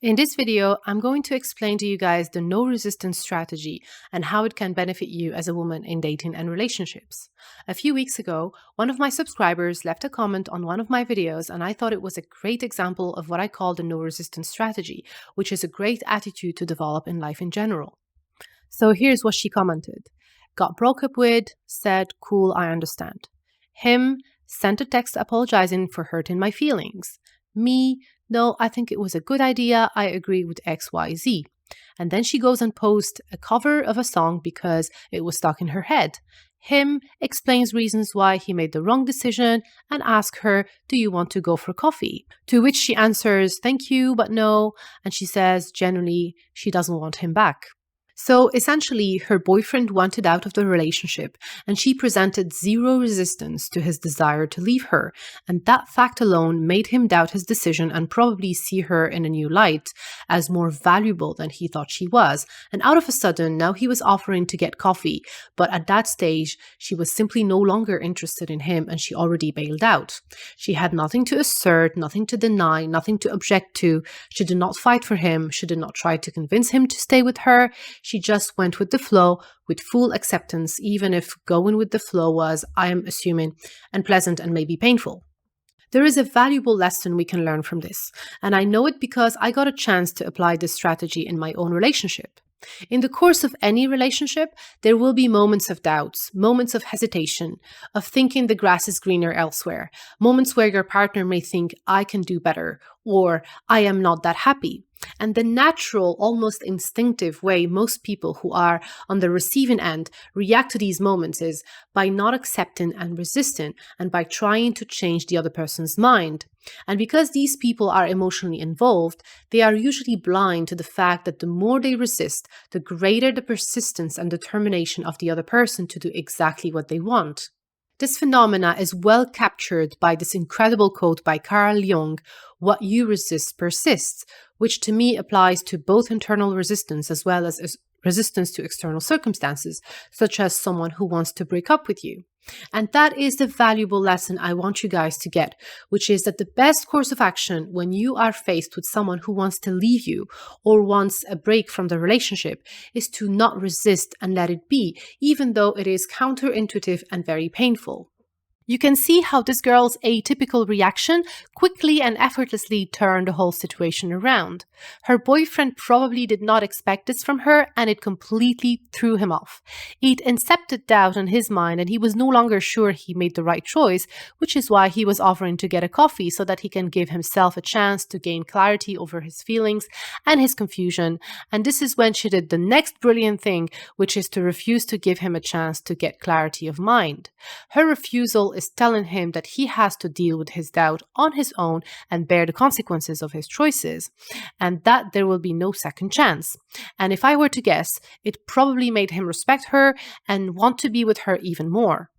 In this video, I'm going to explain to you guys the no resistance strategy and how it can benefit you as a woman in dating and relationships. A few weeks ago, one of my subscribers left a comment on one of my videos, and I thought it was a great example of what I call the no resistance strategy, which is a great attitude to develop in life in general. So here's what she commented. Got broke up with, said, cool, I understand. Him, sent a text apologizing for hurting my feelings. Me, no, I think it was a good idea. I agree with XYZ. And then she goes and posts a cover of a song because it was stuck in her head. Him explains reasons why he made the wrong decision and asks her, do you want to go for coffee? To which she answers, thank you, but no. And she says, generally, she doesn't want him back. So essentially, her boyfriend wanted out of the relationship, and she presented zero resistance to his desire to leave her. And that fact alone made him doubt his decision and probably see her in a new light as more valuable than he thought she was. And out of a sudden, now he was offering to get coffee. But at that stage, she was simply no longer interested in him, and she already bailed out. She had nothing to assert, nothing to deny, nothing to object to. She did not fight for him. She did not try to convince him to stay with her. She just went with the flow with full acceptance, even if going with the flow was, I am assuming, unpleasant and maybe painful. There is a valuable lesson we can learn from this, and I know it because I got a chance to apply this strategy in my own relationship. In the course of any relationship, there will be moments of doubts, moments of hesitation, of thinking the grass is greener elsewhere, moments where your partner may think, I can do better, or I am not that happy. And the natural, almost instinctive way most people who are on the receiving end react to these moments is by not accepting and resisting and by trying to change the other person's mind. And because these people are emotionally involved, they are usually blind to the fact that the more they resist, the greater the persistence and determination of the other person to do exactly what they want. This phenomena is well captured by this incredible quote by Carl Jung, what you resist persists, which to me applies to both internal resistance as well as resistance to external circumstances, such as someone who wants to break up with you. And that is the valuable lesson I want you guys to get, which is that the best course of action when you are faced with someone who wants to leave you or wants a break from the relationship is to not resist and let it be, even though it is counterintuitive and very painful. You can see how this girl's atypical reaction quickly and effortlessly turned the whole situation around. Her boyfriend probably did not expect this from her, and it completely threw him off. It incepted doubt in his mind, and he was no longer sure he made the right choice, which is why he was offering to get a coffee so that he can give himself a chance to gain clarity over his feelings and his confusion. And this is when she did the next brilliant thing, which is to refuse to give him a chance to get clarity of mind. Her refusal is telling him that he has to deal with his doubt on his own and bear the consequences of his choices, and that there will be no second chance. And if I were to guess, it probably made him respect her and want to be with her even more.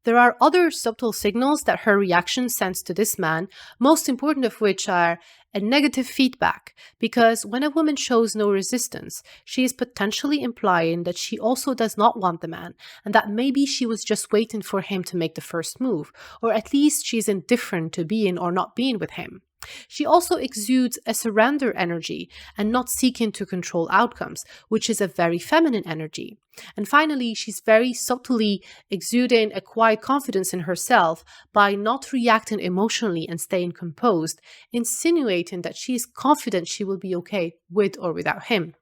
There are other subtle signals that her reaction sends to this man, most important of which are a negative feedback, because when a woman shows no resistance, she is potentially implying that she also does not want the man, and that maybe she was just waiting for him to make the first move, or at least she's indifferent to being or not being with him. She also exudes a surrender energy and not seeking to control outcomes, which is a very feminine energy. And finally, she's very subtly exuding a quiet confidence in herself by not reacting emotionally and staying composed, insinuating that she is confident she will be okay with or without him.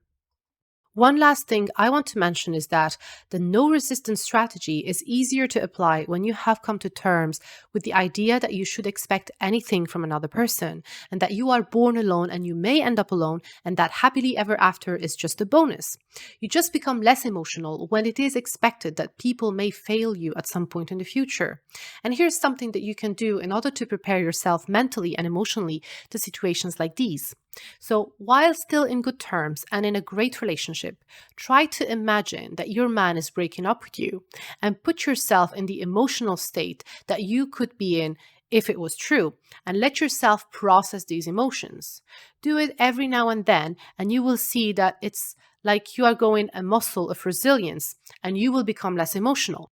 One last thing I want to mention is that the no resistance strategy is easier to apply when you have come to terms with the idea that you should expect anything from another person and that you are born alone and you may end up alone and that happily ever after is just a bonus. You just become less emotional when it is expected that people may fail you at some point in the future. And here's something that you can do in order to prepare yourself mentally and emotionally to situations like these. So, while still in good terms and in a great relationship, try to imagine that your man is breaking up with you and put yourself in the emotional state that you could be in if it was true, and let yourself process these emotions. Do it every now and then, and you will see that it's like you are going a muscle of resilience and you will become less emotional.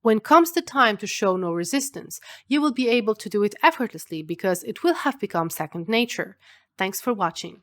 When comes the time to show no resistance, you will be able to do it effortlessly because it will have become second nature. Thanks for watching.